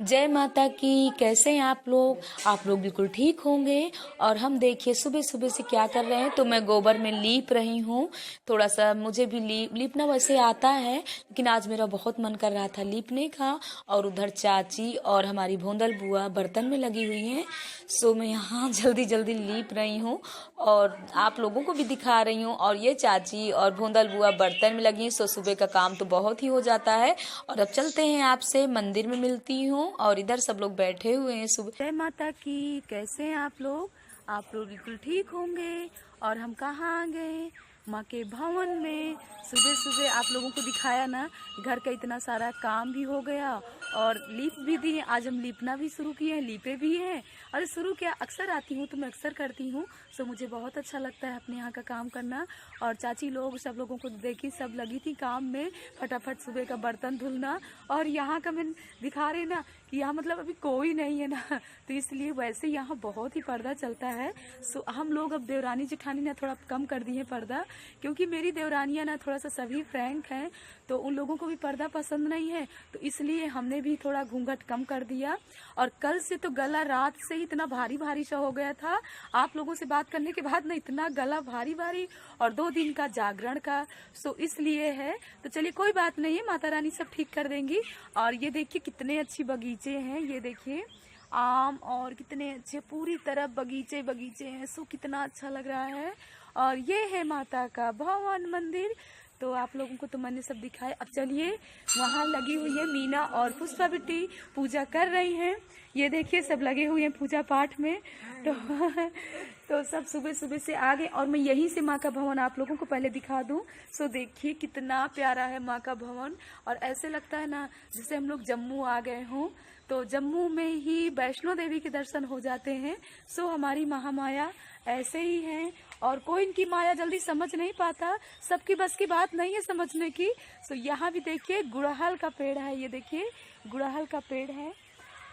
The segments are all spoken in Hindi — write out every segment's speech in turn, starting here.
जय माता की। कैसे हैं आप लोग? आप लोग बिल्कुल ठीक होंगे। और हम देखिए सुबह सुबह से क्या कर रहे हैं, तो मैं गोबर में लीप रही हूँ। थोड़ा सा मुझे भी लीपना वैसे आता है, लेकिन आज मेरा बहुत मन कर रहा था लीपने का। और उधर चाची और हमारी भोंदल बुआ बर्तन में लगी हुई हैं। सो मैं यहाँ जल्दी जल्दी लीप रही हूँ और आप लोगों को भी दिखा रही हूँ। और ये चाची और भोंदल बुआ बर्तन में लगी हैं। सो सुबह का काम तो बहुत ही हो जाता है। और अब चलते हैं, आपसे मंदिर में मिलती हूँ। और इधर सब लोग बैठे हुए हैं। सुबह जय माता की। कैसे हैं आप लोग? आप लोग बिल्कुल ठीक होंगे। और हम कहाँ आ गए? माँ के भवन में। सुबह सुबह आप लोगों को दिखाया ना, घर का इतना सारा काम भी हो गया और लीप भी दी है। आज हम लीपना भी शुरू किए हैं, लीपे भी हैं। और शुरू किया, अक्सर आती हूँ तो मैं अक्सर करती हूँ। सो मुझे बहुत अच्छा लगता है अपने यहाँ का काम करना। और चाची लोग सब लोगों को देखी, सब लगी थी काम में, फटाफट सुबह का बर्तन धुलना। और यहाँ का मैं दिखा रही ना कि यहाँ मतलब अभी कोई नहीं है ना, तो इसलिए वैसे यहाँ बहुत ही पर्दा चलता है। सो हम लोग अब देवरानी जेठानी ने थोड़ा कम कर दी है पर्दा, क्योंकि मेरी देवरानियाँ ना थोड़ा सा सभी फ्रैंक हैं, तो उन लोगों को भी पर्दा पसंद नहीं है। तो इसलिए हमने भी थोड़ा घूंघट कम कर दिया। और कल से तो गला रात से ही इतना भारी भारी सा हो गया था। आप लोगों से बात करने के बाद ना इतना गला भारी भारी, और 2 दिन का जागरण का, सो इसलिए है। तो चलिए कोई बात नहीं है, माता रानी सब ठीक कर देंगी। और ये देखिए कितने अच्छी बगीचे हैं, ये देखिए आम, और कितने अच्छे पूरी तरफ बगीचे बगीचे हैं। सो कितना अच्छा लग रहा है। और ये है माता का भवन मंदिर। तो आप लोगों को तो मैंने सब दिखाया। अब चलिए, वहाँ लगी हुई है मीना और पुष्पा बिट्टी, पूजा कर रही हैं। ये देखिए सब लगे हुए हैं पूजा पाठ में। तो तो सब सुबह सुबह से आ गए। और मैं यहीं से माँ का भवन आप लोगों को पहले दिखा दूं। सो देखिए कितना प्यारा है माँ का भवन। और ऐसे लगता है ना जैसे हम लोग जम्मू आ गए हों। तो जम्मू में ही वैष्णो देवी के दर्शन हो जाते हैं। सो हमारी महामाया ऐसे ही हैं, और कोई इनकी माया जल्दी समझ नहीं पाता, सबकी बस की बात नहीं है समझने की। सो यहाँ भी देखिए गुड़हल का पेड़ है, ये देखिए गुड़हल का पेड़ है।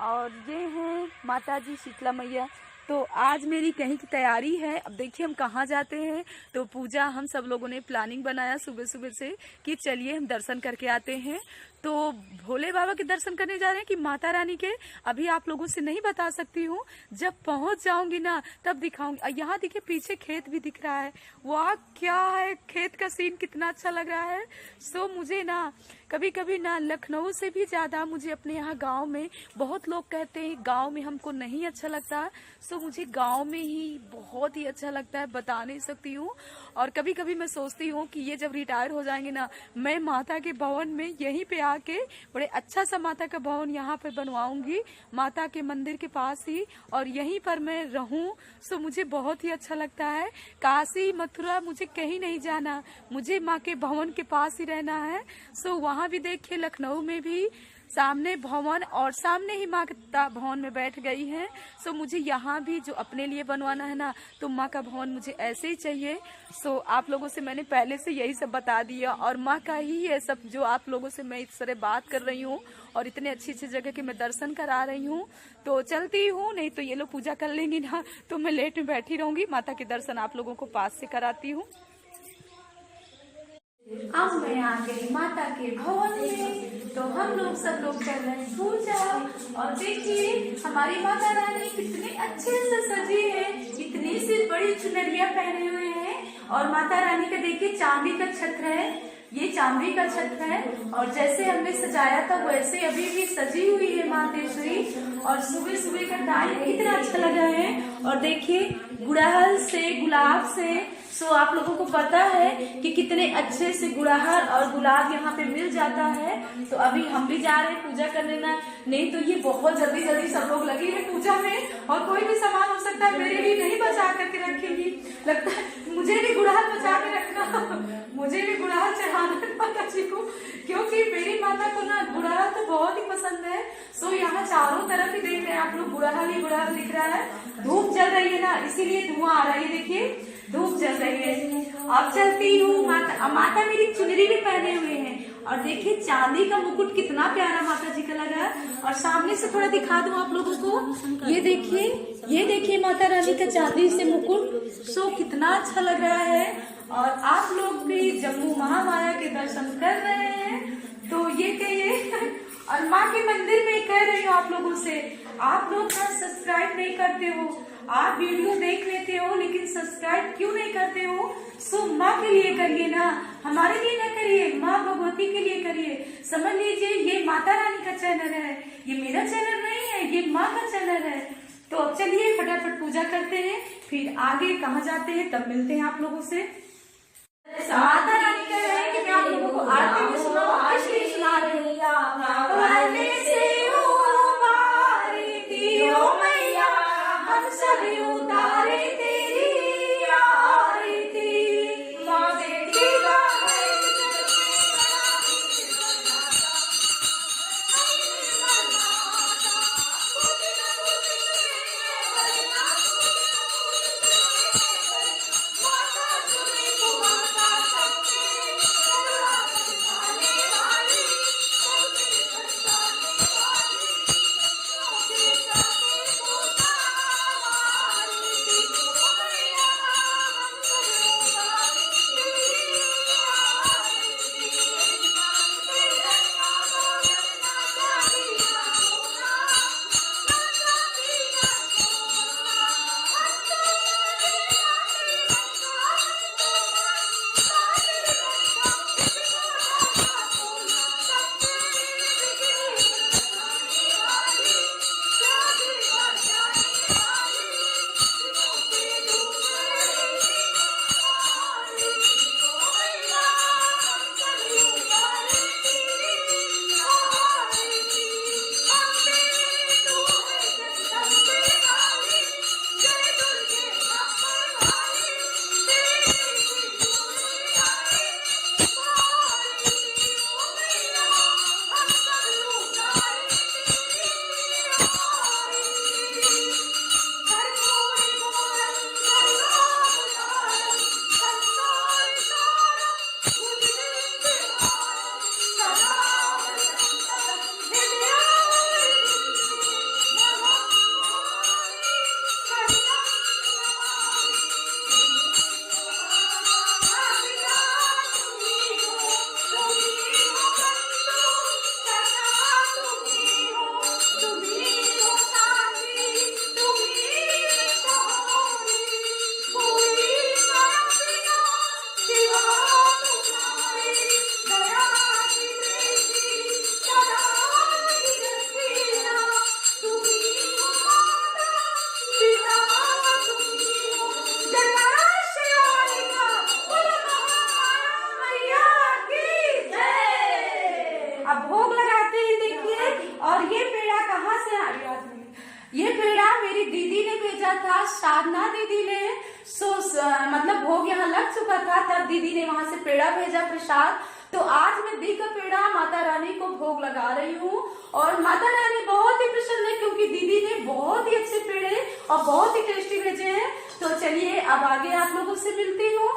और ये है माता जी शीतला मैया। तो आज मेरी कहीं की तैयारी है। अब देखिए हम कहाँ जाते हैं। तो पूजा हम सब लोगों ने प्लानिंग बनाया सुबह सुबह से कि चलिए हम दर्शन करके आते हैं। तो भोले बाबा के दर्शन करने जा रहे हैं कि माता रानी के, अभी आप लोगों से नहीं बता सकती हूँ। जब पहुंच जाऊंगी ना तब दिखाऊंगी। यहाँ देखिए पीछे खेत भी दिख रहा है। वाह क्या है, खेत का सीन कितना अच्छा लग रहा है। सो मुझे ना कभी कभी ना लखनऊ से भी ज्यादा मुझे अपने यहाँ गांव में, बहुत लोग कहते हैं गांव में हमको नहीं अच्छा लगता। सो मुझे गांव में ही बहुत ही अच्छा लगता है, बता नहीं सकती हूँ। और कभी कभी मैं सोचती हूँ कि ये जब रिटायर हो जाएंगे ना, मैं माता के भवन में यहीं पे आके बड़े अच्छा सा माता का भवन यहाँ पे बनवाऊंगी, माता के मंदिर के पास ही, और यहीं पर मैं रहूं। सो मुझे बहुत ही अच्छा लगता है। काशी मथुरा मुझे कहीं नहीं जाना, मुझे माँ के भवन के पास ही रहना है। सो वहाँ भी देखिए लखनऊ में भी सामने भवन, और सामने ही माँ का भवन में बैठ गई है। सो मुझे यहाँ भी जो अपने लिए बनवाना है ना, तो माँ का भवन मुझे ऐसे ही चाहिए। सो आप लोगों से मैंने पहले से यही सब बता दिया, और माँ का ही है सब जो आप लोगों से मैं इस तरह बात कर रही हूँ, और इतने अच्छी अच्छी जगह के मैं दर्शन करा रही हूँ। तो चलती हूँ, नहीं तो ये लोग पूजा कर लेंगी ना, तो मैं लेट में बैठी रहूंगी। माता के दर्शन आप लोगों को पास से कराती हूँ। अब मैं आ गई माता के भवन में। तो हम लोग सब लोग कर रहे हैं पूजा। और देखिए हमारी माता रानी कितने अच्छे से सजी है, इतनी सी बड़ी चुनरिया पहने हुए हैं। और माता रानी का देखिए चांदी का छत्र है, ये चांदी का छत्र है। और जैसे हमने सजाया था वैसे अभी भी सजी हुई है मातेश्वरी। और सुबह सुबह का टाइम कितना अच्छा लगा है। और देखिए गुड़हल से, गुलाब से, सो आप लोगों को पता है कि कितने अच्छे से गुड़हल और गुलाब यहाँ पे मिल जाता है। तो अभी हम भी जा रहे हैं पूजा करने ना, नहीं तो ये बहुत जल्दी जल्दी सब लोग लगे हैं पूजा में। और कोई भी सामान हो सकता है, मेरे लिए नहीं बचा करके रखेंगी, लगता है मुझे भी गुड़हल बचा के रखना, मुझे भी गुड़हल चढ़ाना माता जी को, क्योंकि मेरी माता को ना गुड़हल तो बहुत ही पसंद है। सो यहाँ चारों तरफ ही देख रहे हैं आप लोग, गुड़हल ही गुड़हल दिख रहा है। धूप जल रही है ना, इसीलिए धुआं आ रहा है, देखिए धूप जल रही है। अब चलती हूँ। माता मेरी चुनरी भी पहने हुए हैं। और देखिए चांदी का मुकुट कितना प्यारा माता जी का लगा। और सामने से थोड़ा दिखा दूं आप लोगों को, ये देखिए माता रानी का चांदी से मुकुट। सो कितना अच्छा लग रहा है। और आप लोग भी जम्मू महामाया के दर्शन कर रहे हैं, तो ये कहिए। और माँ के मंदिर में कह रही हूँ आप लोग आप लोग ना सब्सक्राइब नहीं करते हो, आप वीडियो देख लेते हो लेकिन सब्सक्राइब क्यों नहीं करते हो? सो माँ के लिए करिए ना, हमारे लिए ना करिए, माँ भगवती के लिए करिए। समझ लीजिए ये माता रानी का चैनल है, ये मेरा चैनल नहीं है, ये माँ का चैनल है। तो अब चलिए फटाफट पूजा करते हैं, फिर आगे कहाँ जाते हैं तब मिलते हैं आप लोगों से। माता रानी कह रहे हैं कि मैं आप लोगों को आरती में सुनाऊं, इसलिए सुना रही हूँ। मैया हम सभी उतारे तेरी आरती, माँ बेटी का अब भोग लगाते हैं देखिए। और ये पेड़ा कहाँ से आया? ये पेड़ा मेरी दीदी ने भेजा था, साधना दीदी ने। मतलब भोग यहाँ लग चुका था, तब दीदी ने वहां से पेड़ा भेजा प्रसाद। तो आज मैं दी का पेड़ा माता रानी को भोग लगा रही हूँ और माता रानी बहुत ही प्रसन्न है क्योंकि दीदी ने बहुत ही अच्छे पेड़े और बहुत ही टेस्टी भेजे हैं। तो चलिए अब आगे आप लोगों से मिलती हूँ।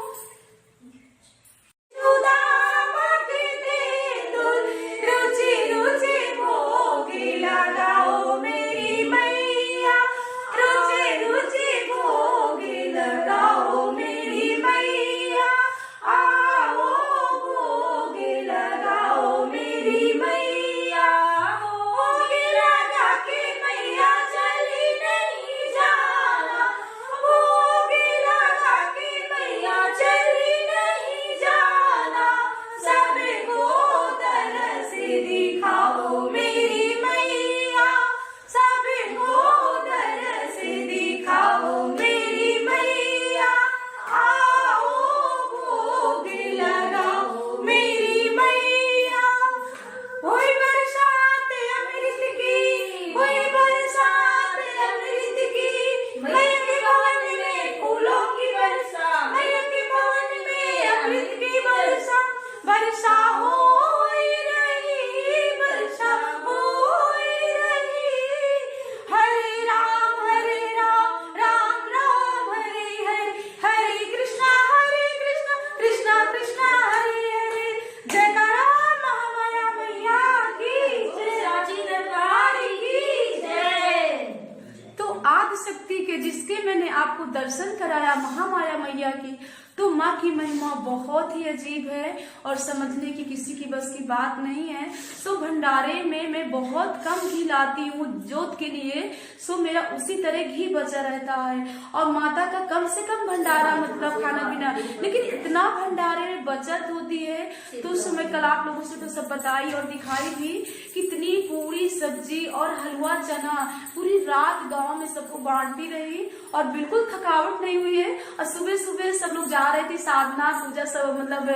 शक्ति के जिसके मैंने आपको दर्शन कराया महामाया मैया की, तो माँ की महिमा बहुत ही अजीब है और समझने की किसी की बस की बात नहीं है। सो भंडारे में मैं बहुत कम घी लाती हूँ जोत के लिए, सो मेरा उसी तरह घी बचा रहता है और माता का कम से कम भंडारा मतलब खाना पीना, लेकिन इतना भंडारे में बचत होती है। तो उस समय कल आप लोगों से तो सब बताई और दिखाई भी, कितनी पूरी सब्जी और हलवा चना पूरी रात गांव में सबको बांटती रही और बिल्कुल थकावट नहीं हुई है। और सुबह सुबह सब लोग जा रहे थे साधना पूजा, सब मतलब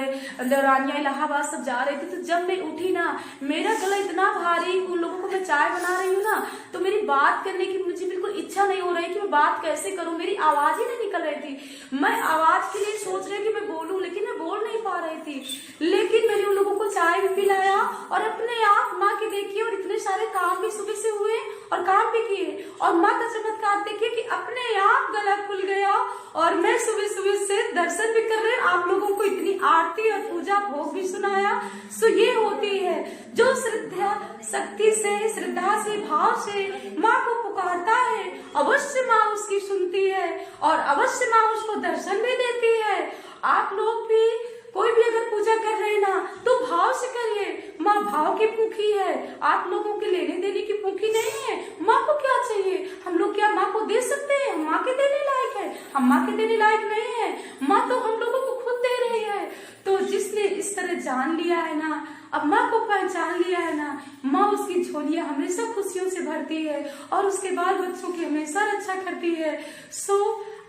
रानिया इलाहाबाद सब जा रहे थे। तो जब मैं उठी ना, मेरा गला इतना भारी, उन लोगों को मैं चाय बना रही हूँ ना, तो मेरी बात करने की मुझे बिल्कुल इच्छा नहीं हो रही कि मैं बात कैसे करूं, मेरी आवाज ही नहीं निकल रही थी। मैं आवाज के लिए सोच रही कि मैं बोलूं, लेकिन मैं बोल नहीं पा रही थी। लेकिन मैंने उन लोगों को चाय भी पिलाया और अपने आप माँ के देखिए, और इतने सारे काम भी सुबह से हुए और काम भी किए, और माँ का चमत्कार देखिए कि अपने आप गला खुल गया और मैं सुबह सुबह से दर्शन भी कर रहे, आप लोगों को इतनी आरती और पूजा भोग भी सुनाया। सो ये होती है जो श्रद्धा शक्ति से, श्रद्धा से, भाव से माँ को पुकारता है, अवश्य माँ उसकी सुनती है और अवश्य माँ उसको दर्शन भी देती है। आप लोग भी कोई भी अगर पूजा कर रहे ना तो भाव से करिए। माँ भाव की भूखी है, आप लोगों के लेने देने की भूखी नहीं है। माँ को क्या चाहिए, हम लोग क्या माँ को दे सकते हैं? हम माँ के देने लायक है? हम माँ के देने लायक नहीं है। माँ तो हम लोगों को खुद दे रही है। तो जिसने इस तरह जान लिया है ना, अब माँ को पहचान लिया है ना, माँ उसकी झोलियां हमेशा खुशियों से भरती है और उसके बाल बच्चों की हमेशा रक्षा करती है। सो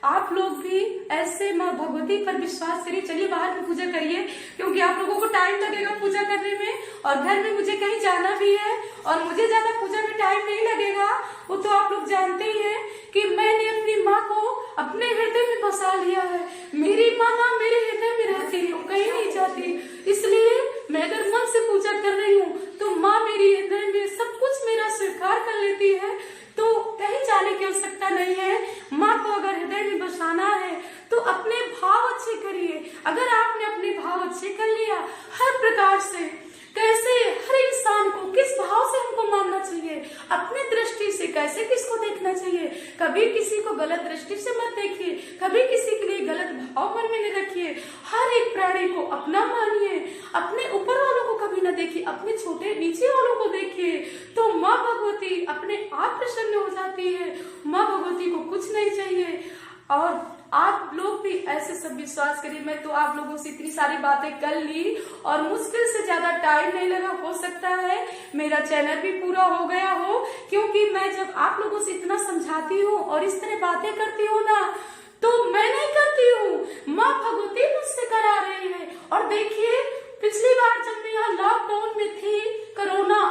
आप लोग भी ऐसे माँ भगवती पर विश्वास करिए। चलिए बाहर में पूजा करिए, क्योंकि आप लोगों को टाइम लगेगा पूजा करने में, और घर में मुझे कहीं जाना भी है और मुझे ज्यादा पूजा में टाइम नहीं लगेगा। वो तो आप लोग जानते ही हैं कि मैंने अपनी माँ को अपने हृदय में बसा लिया है। मेरी माँ ना मेरे हृदय में रहती है, कहीं नहीं जाती। इसलिए मैं अगर मन से पूजा कर रही हूँ तो माँ मेरी हृदय में सब कुछ मेरा स्वीकार कर लेती है। तो कहीं जाने की आवश्यकता नहीं है। माँ को अगर हृदय में बसाना है तो अपने भाव अच्छे करिए। अगर आपने अपने भाव अच्छे कर लिया, हर प्रकार से कैसे हर इंसान को किस भाव से हमको मानना चाहिए, अपने दृष्टि से कैसे किसको देखना चाहिए, कभी किसी को गलत दृष्टि से मत देखिए, कभी किसी के लिए गलत भाव मन में नहीं रखिए। हर एक प्राणी को अपना मानिए, अपने ऊपर वालों को कभी न देखिए, अपने छोटे नीचे वालों को देखिए। तो माँ भगवती अपने आप प्रसन्न हो जाती है। माँ भगवती को कुछ नहीं चाहिए। और आप लोग भी ऐसे सब विश्वास करिए। मैं तो आप लोगों से इतनी सारी बातें कर ली और मुश्किल से ज्यादा टाइम नहीं लगा। हो सकता है मेरा चैनल भी पूरा हो गया हो, क्योंकि मैं जब आप लोगों से इतना समझाती हूँ और इस तरह बातें करती हूँ ना, तो मैं नहीं करती हूँ, माँ भगवती मुझसे करा रही है। और देखिए पिछली बार जब मैं यहाँ लॉकडाउन में थी, कोरोना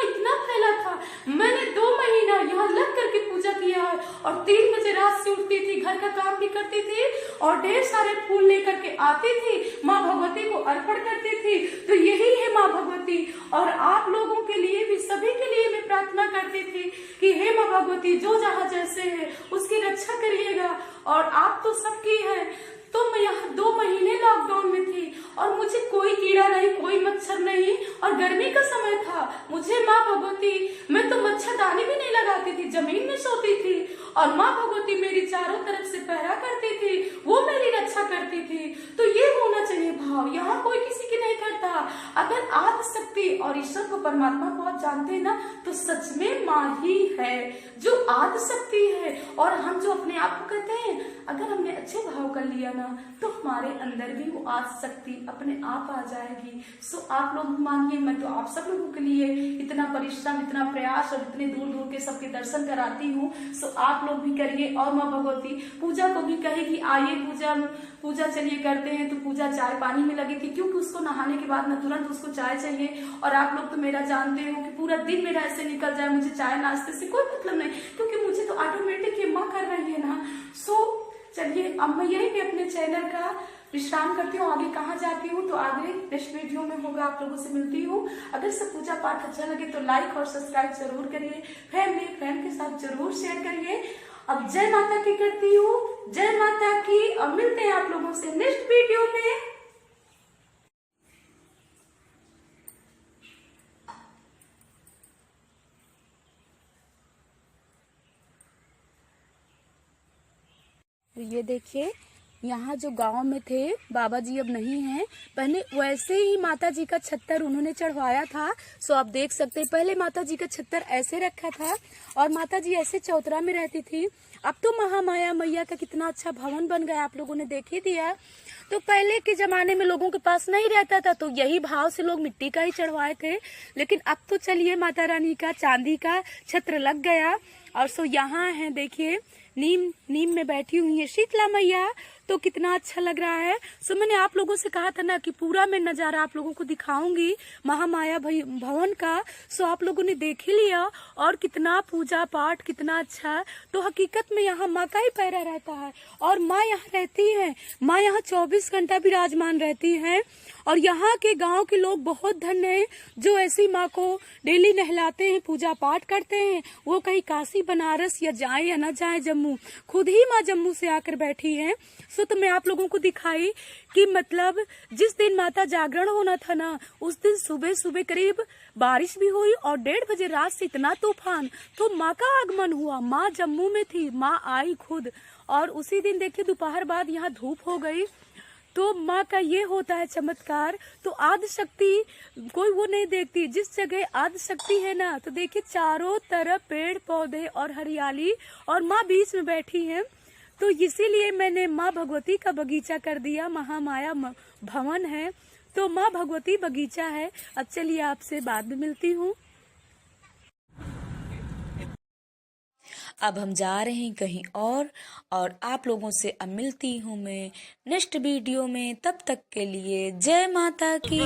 इतना फैला था, मैंने 2 महीना यहाँ लग करके पूजा किया है और 3 बजे रात से उठती थी, घर का काम भी करती थी और ढेर सारे फूल लेकर के आती थी, माँ भगवती को अर्पण करती थी। तो यही है माँ भगवती। और आप लोगों के लिए भी, सभी के लिए मैं प्रार्थना करती थी कि हे माँ भगवती, जो जहाँ जैसे है उसकी रक्षा करिएगा। और आप तो सबकी है। तो मैं यहाँ 2 महीने लॉकडाउन में थी और मुझे कोई कीड़ा नहीं, कोई मच्छर नहीं, और गर्मी का समय था। मुझे माँ भगवती, मैं तो मच्छरदानी भी नहीं लगाती थी, जमीन में सोती थी और माँ भगवती मेरी चारों तरफ से पहरा करती थी, वो मेरी रक्षा करती थी। तो ये होना चाहिए भाव, यहाँ कोई किसी की नहीं करता। अगर आदिशक्ति और ईश्वर को, परमात्मा को आप जानते हैं ना, तो सच में माँ ही है जो आदिशक्ति है। और हम जो अपने आप को कहते हैं, अगर हमने अच्छे भाव कर लिया ना, तो हमारे अंदर भी वो आदिशक्ति अपने आप आ जाएगी। सो आप लोग मानिए, मैं तो आप सब लोगों के लिए इतना परिश्रम, इतना प्रयास और इतने दूर दूर के सबके दर्शन कराती हूँ। सो आप लोग भी करिए। और माँ भगवती पूजा को भी कहेगी, आइए पूजा चलिए करते हैं। तो पूजा चाय पानी में लगी थी, क्योंकि उसको नहाने के बाद ना तुरंत उसको चाय चाहिए। और आप लोग तो मेरा जानते हो कि पूरा दिन मेरा ऐसे निकल जाए, मुझे चाय नाश्ते से कोई मतलब नहीं, क्योंकि मुझे तो ऑटोमेटिक ये माँ कर रही है ना। सो चलिए, अब मैं यही भी अपने चैनल का विश्राम करती हूँ। आगे कहाँ जाती हूँ तो आगे नेक्स्ट वीडियो में होगा, आप लोगों से मिलती हूँ। अगर सब पूजा पाठ अच्छा लगे तो लाइक और सब्सक्राइब जरूर करिए, फैमिली फ्रेंड के साथ जरूर शेयर करिए। अब जय माता की करती हूँ, जय माता की। अब मिलते हैं आप लोगों से नेक्स्ट वीडियो में। ये देखिए, यहाँ जो गांव में थे, बाबा जी अब नहीं हैं, पहले वैसे ही माता जी का छत्तर उन्होंने चढ़वाया था। सो आप देख सकते हैं, पहले माता जी का छत्तर ऐसे रखा था और माता जी ऐसे चौतरा में रहती थी। अब तो महामाया मैया का कितना अच्छा भवन बन गया, आप लोगों ने देख ही दिया। तो पहले के जमाने में लोगों के पास नहीं रहता था, तो यही भाव से लोग मिट्टी का ही चढ़वाए थे। लेकिन अब तो चलिए माता रानी का चांदी का छत्र लग गया। और सो यहाँ है, देखिए नीम में बैठी हुई है शीतला मैया, तो कितना अच्छा लग रहा है। सो मैंने आप लोगों से कहा था ना कि पूरा मैं नजारा आप लोगों को दिखाऊंगी महामाया भवन का। सो आप लोगों ने देख ही लिया, और कितना पूजा पाठ कितना अच्छा। तो हकीकत में यहाँ माँ का ही पैरा रहता है और माँ यहाँ रहती है। माँ यहाँ 24 घंटा विराजमान रहती है। और यहाँ के गांव के लोग बहुत धन्य हैं जो ऐसी माँ को डेली नहलाते हैं, पूजा पाठ करते हैं। वो कहीं काशी बनारस या जाए या न जाए जम्मू, खुद ही माँ जम्मू से आकर बैठी है। सो तो मैं आप लोगों को दिखाई कि मतलब जिस दिन माता जागरण होना था ना, उस दिन सुबह सुबह करीब बारिश भी हुई और 1:30 बजे रात से इतना तूफान, तो माँ का आगमन हुआ। माँ जम्मू में थी, माँ आई खुद। और उसी दिन देखिए दोपहर बाद यहाँ धूप हो गई। तो माँ का ये होता है चमत्कार। तो आदि शक्ति कोई वो नहीं देखती, जिस जगह आदि शक्ति है ना, तो देखिए चारों तरफ पेड़ पौधे और हरियाली, और माँ बीच में बैठी है। तो इसीलिए मैंने माँ भगवती का बगीचा कर दिया, महामाया भवन है तो माँ भगवती बगीचा है। अब चलिए आपसे बाद में मिलती हूँ। अब हम जा रहे हैं कहीं और आप लोगों से अब मिलती हूँ मैं नेक्स्ट वीडियो में। तब तक के लिए जय माता की।